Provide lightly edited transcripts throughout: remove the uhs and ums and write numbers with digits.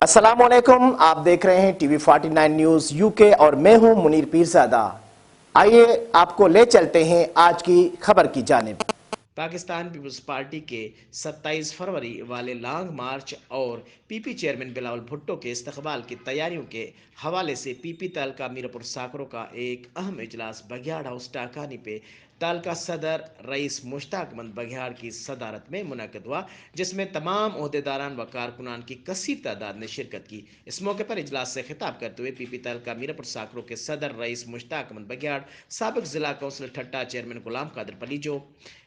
अस्सलाम वालेकुम। आप देख रहे हैं टीवी 49 न्यूज यूके और मैं हूं मुनीर पीरजादा। आइए आपको ले चलते हैं आज की खबर की जानिब। पाकिस्तान पीपल्स पार्टी के 27 फरवरी वाले लॉन्ग मार्च और पीपी चेयरमैन बिलावल भुट्टो के इस्तकबाल की तैयारियों के हवाले से पीपी तालका मीरपुर साकरों का एक अहम इजलास बघियाड़ हाउस टाकानी पे तालका सदर रईस मुश्ताक अहमद बघियाड़ की सदारत में मुनक़िद हुआ, जिसमें तमाम ओहदेदारान व कारकुनान की कसीर तादाद ने शिरकत की। इस मौके पर इजलास से खिताब करते हुए पीपी तालका मीरपुर साकरों के सदर रईस मुश्ताक अहमद बघियाड़, साबिक जिला कौंसिल ठट्टा, चेयरमैन गुलाम कादिर पलीजो,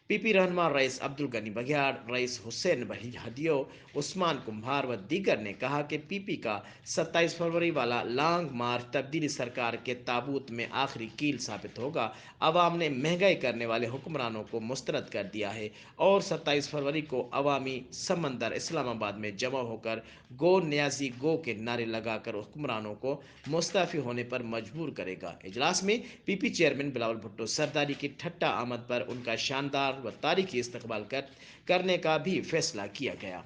पीपी रहनुमा रईस अब्दुल गनी बघियाड़, रईस हुसैन हदियो, उस्मान कुम्भार व दीगर ने कहा कि पीपी का 27 फरवरी वाला लॉन्ग मार्च तब्दीली सरकार के ताबूत में आखिरी कील साबित होगा। अवाम ने महंगाई करने वाले हुक्मरानों को मुस्तरद कर दिया है और 27 फरवरी को अवामी समंदर इस्लामाबाद में जमा होकर गो न्याजी गो के नारे लगाकर हुक्मरानों को मुस्तफ़ी होने पर मजबूर करेगा। इजलास में पीपी चेयरमैन बिलावल भुट्टो सरदारी की ठट्टा आमद पर उनका शानदार व तारीखी इस्तकबाल करने का भी फैसला किया गया।